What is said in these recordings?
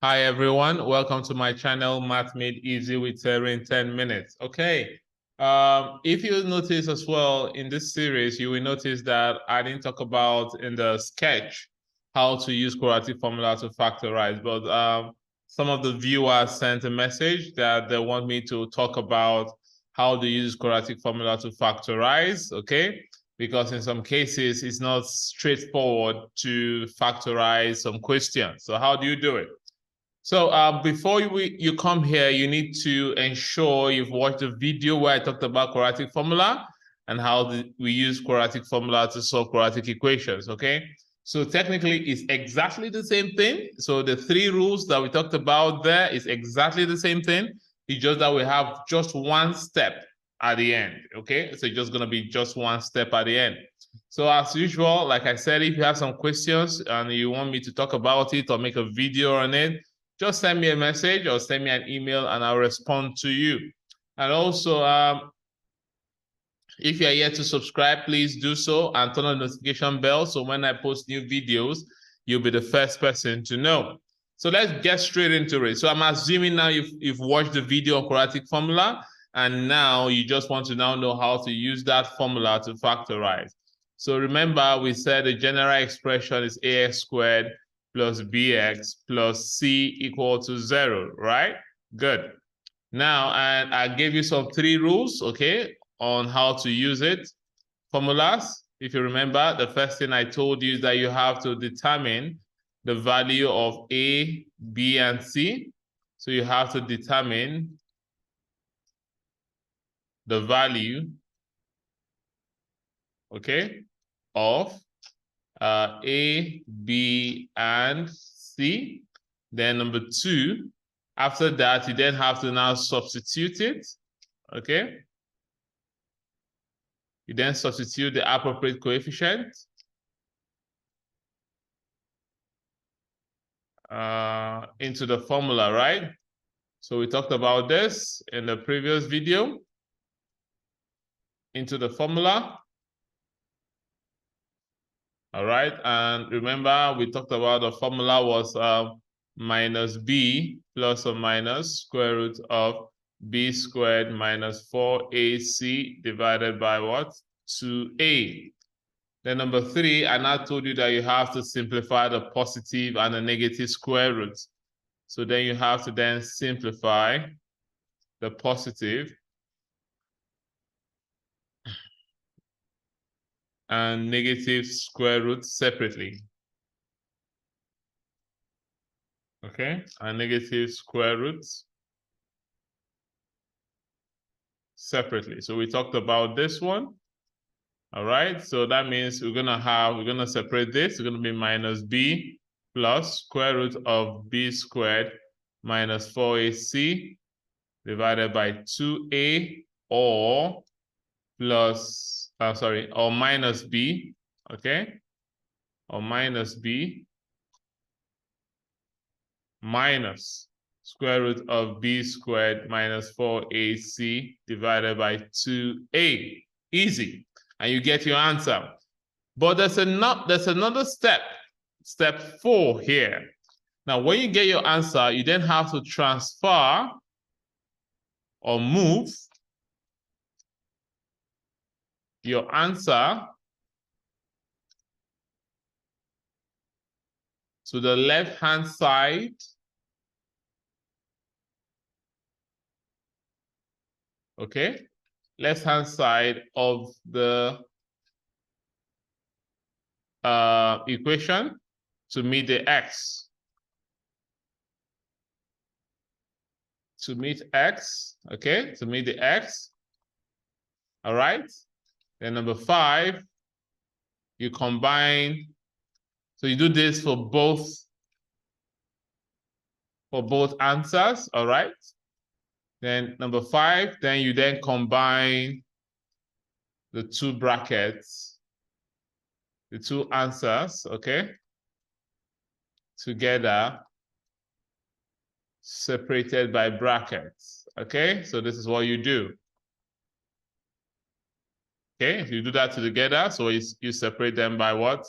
Hi everyone, welcome to my channel, Math Made Easy with Terry in 10 minutes. Okay, if you notice as well in this series, you will notice that I didn't talk about in the sketch how to use quadratic formula to factorize, but some of the viewers sent a message that they want me to talk about how to use quadratic formula to factorize, okay? Because in some cases, it's not straightforward to factorize some questions. So how do you do it? So before you come here, you need to ensure you've watched the video where I talked about quadratic formula and how we use quadratic formula to solve quadratic equations, okay? So technically, it's exactly the same thing. So the three rules that we talked about there is exactly the same thing. It's just that we have just one step at the end, okay? So it's just going to be just one step at the end. So as usual, like I said, if you have some questions and you want me to talk about it or make a video on it, just send me a message or send me an email and I'll respond to you. And also, if you're yet to subscribe, please do so and turn on the notification bell so when I post new videos, you'll be the first person to know. So let's get straight into it. So I'm assuming now you've watched the video on quadratic formula and now you just want to now know how to use that formula to factorize. So remember, we said the general expression is ax squared plus bx plus c equal to 0, right? Good. Now, and I gave you some three rules, okay, on how to use it. Formulas, if you remember, the first thing I told you is that you have to determine the value of a, b, and c. So you have to determine the value, okay, of A, B, and C. Then number 2, after that, you then have to now substitute it, okay? You then substitute the appropriate coefficient into the formula, right? So we talked about this in the previous video. Into the formula. All right, and remember we talked about the formula was minus b plus or minus square root of b squared minus 4ac divided by what? 2a. Then number 3, I now told you that you have to simplify the positive and the negative square roots. So then you have to then simplify the positive and negative square roots separately. Okay, and negative square roots separately. So we talked about this one. All right, so that means we're gonna separate this. It's gonna be minus b plus square root of b squared minus 4ac divided by 2a or or minus b, okay? Or minus b minus square root of b squared minus 4ac divided by 2a. Easy. And you get your answer. But there's another step, step 4 here. Now, when you get your answer, you then have to transfer or move your answer to the left-hand side. Okay, left-hand side of the equation to meet the x. To meet x, okay, to meet the x. All right. Then number 5, you combine. So you do this for both answers, all right? Then number 5, then you then combine the two brackets, the two answers, okay, together, separated by brackets, okay? So this is what you do. Okay, if you do that together, so you separate them by what?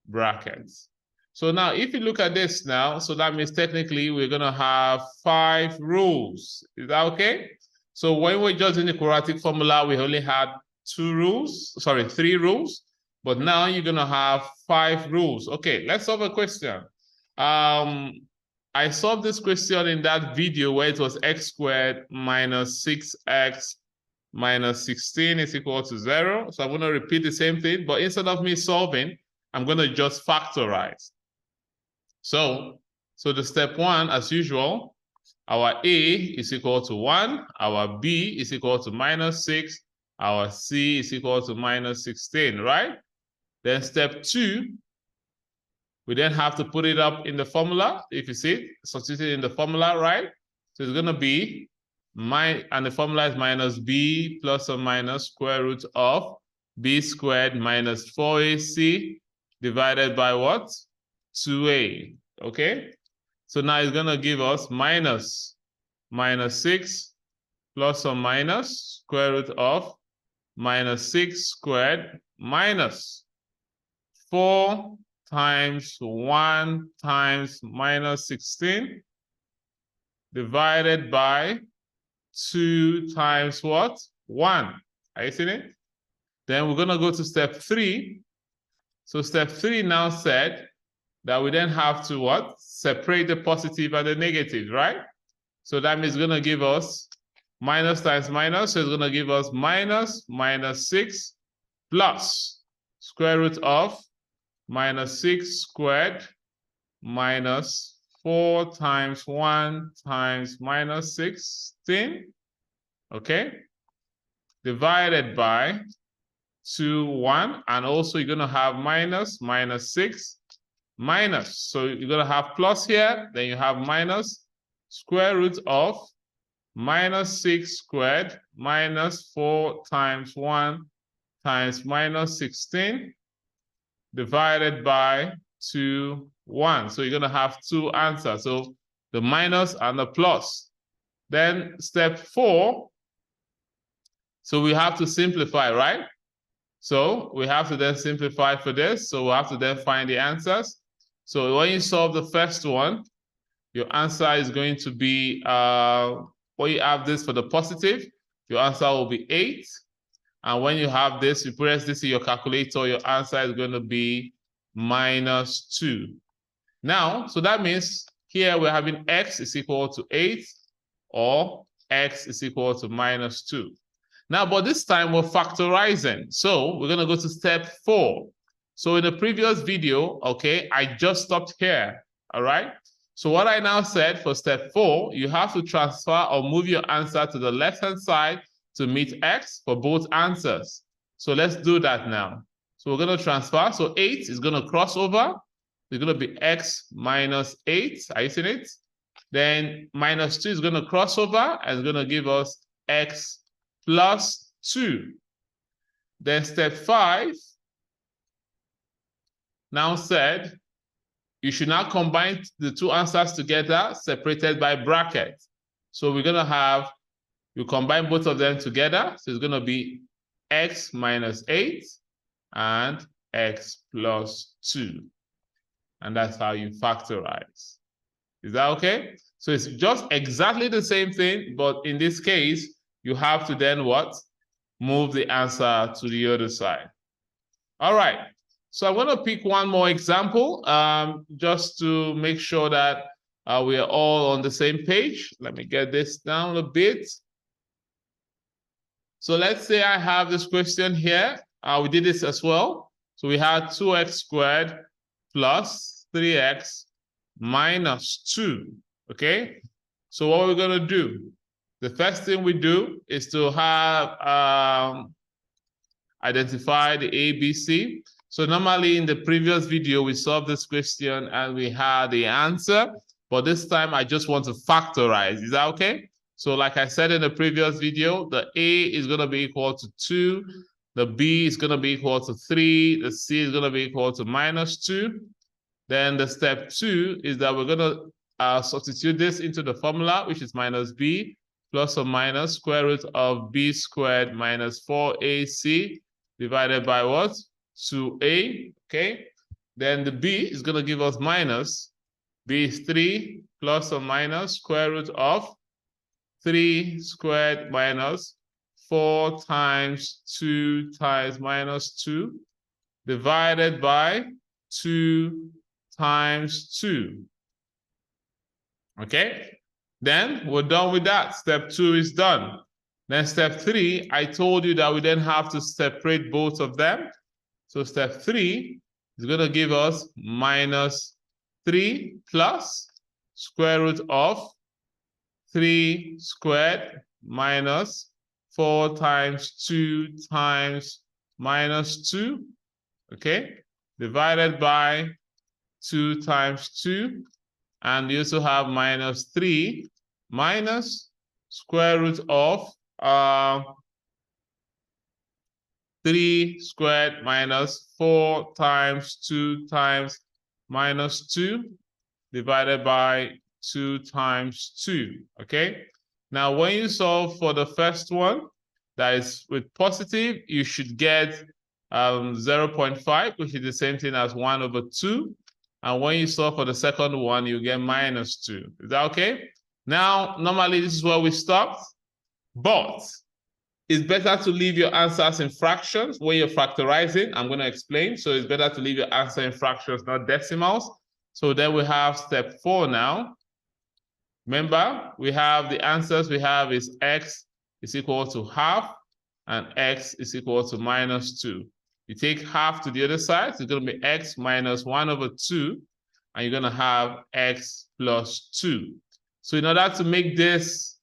Brackets. So now if you look at this now, so that means technically we're going to have 5 rules. Is that okay? So when we're just in the quadratic formula, we only had 3 rules. But now you're going to have 5 rules. Okay, let's solve a question. I solved this question in that video where it was x squared minus 6x minus 16 is equal to 0. So I'm going to repeat the same thing, but instead of me solving, I'm going to just factorize. So the step 1, as usual, our a is equal to 1, our b is equal to minus 6, our c is equal to minus 16, right? Then step 2, we then have to put it up in the formula. If you see it, substitute it in the formula, right? So it's going to be and the formula is minus b plus or minus square root of b squared minus 4ac divided by what? 2a, okay? So now it's going to give us minus 6 plus or minus square root of minus 6 squared minus 4 times 1 times minus 16 divided by 2 times what? 1. Are you seeing it? Then we're going to go to step 3. So step 3 now said that we then have to what? Separate the positive and the negative, right? So that means it's going to give us minus times minus. So it's going to give us minus 6 plus square root of minus 6 squared minus 4 times 1 times minus 16, okay, divided by 2, 1, and also you're going to have minus 6 minus. So you're going to have plus here, then you have minus square root of minus 6 squared minus 4 times 1 times minus 16 divided by 2, 1. So you're going to have 2 answers. So the minus and the plus. Then step 4. So we have to simplify, right? So we have to then simplify for this. So we have to then find the answers. So when you solve the first one, your answer is going to be, when you have this for the positive, your answer will be 8. And when you have this, you press this in your calculator, your answer is going to be minus 2. Now, so that means here we're having x is equal to 8 or x is equal to minus 2. Now, but this time we're factorizing. So we're going to go to step 4. So in the previous video, okay, I just stopped here, all right? So what I now said for step 4, you have to transfer or move your answer to the left-hand side to meet x for both answers. So let's do that now. So we're going to transfer. So 8 is going to cross over. It's going to be x minus 8. Are you seeing it? Then minus 2 is going to cross over and it's going to give us x plus 2. Then step 5 now said you should now combine the 2 answers together separated by bracket. So we're going to have, you combine both of them together. So it's going to be x minus 8 and x plus 2. And that's how you factorize. Is that okay? So it's just exactly the same thing, but in this case, you have to then what? Move the answer to the other side. All right. So I'm going to pick one more example just to make sure that we are all on the same page. Let me get this down a bit. So let's say I have this question here. We did this as well. So we had 2x squared plus 3x minus 2. Okay. So what we're going to do? The first thing we do is to have identify the ABC. So normally in the previous video, we solved this question and we had the answer, but this time I just want to factorize. Is that okay? So like I said in the previous video, the A is going to be equal to 2, the B is going to be equal to 3, the C is going to be equal to minus 2. Then the step 2 is that we're going to substitute this into the formula, which is minus B plus or minus square root of B squared minus 4AC divided by what? 2A, okay? Then the b is going to give us minus. B is 3 plus or minus square root of 3 squared minus 4 times 2 times minus 2 divided by 2 times 2. Okay, then we're done with that. Step 2 is done. Then step 3, I told you that we then have to separate both of them. So step 3 is going to give us minus 3 plus square root of 3 squared minus 4 times 2 times minus 2, okay, divided by 2 times 2. And you also have minus 3 minus square root of 3 squared minus 4 times 2 times minus 2 divided by 2 times 2, okay? Now, when you solve for the first one, that is with positive, you should get 0.5, which is the same thing as 1 over 2. And when you solve for the second one, you get minus 2. Is that okay? Now, normally this is where we stopped, but it's better to leave your answers in fractions when you're factorizing. I'm going to explain. So it's better to leave your answer in fractions, not decimals. So then we have step 4 now. Remember, we have the answers we have is x is equal to half and x is equal to minus 2. You take half to the other side, so it's going to be x minus 1 over 2, and you're going to have x plus 2. So in order to make this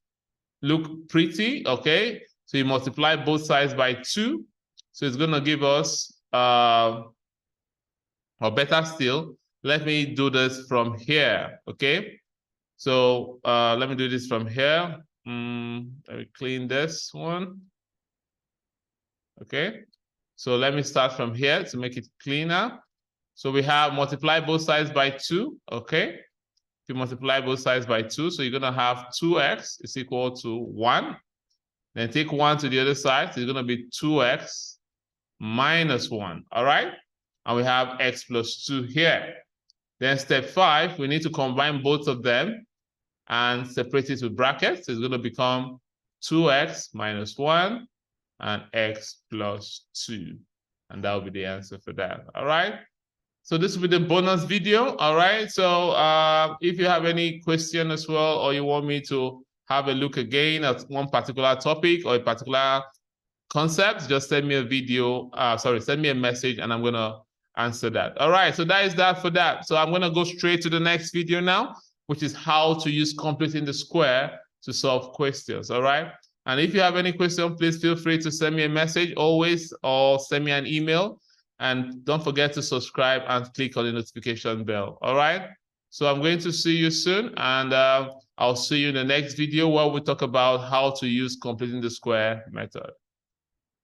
look pretty, okay, so you multiply both sides by 2. So it's going to give us, or better still, let me do this from here, okay? So let me do this from here. Let me clean this one. Okay. So let me start from here to make it cleaner. So we have multiply both sides by 2, okay? If you multiply both sides by 2, so you're going to have 2x is equal to 1. Then take 1 to the other side, so it's going to be 2x minus 1, all right? And we have x plus 2 here. Then step 5, we need to combine both of them and separate it with brackets. So it's going to become 2x minus 1 and x plus 2. And that will be the answer for that. All right. So this will be the bonus video. All right. So if you have any question as well, or you want me to have a look again at one particular topic or a particular concept, just send me a video. Send me a message and I'm going to answer that. All right. So that is that for that. So I'm going to go straight to the next video now, which is how to use completing the square to solve questions. All right. And if you have any question, please feel free to send me a message always, or send me an email. And don't forget to subscribe and click on the notification bell. All right. So I'm going to see you soon. And I'll see you in the next video where we talk about how to use completing the square method.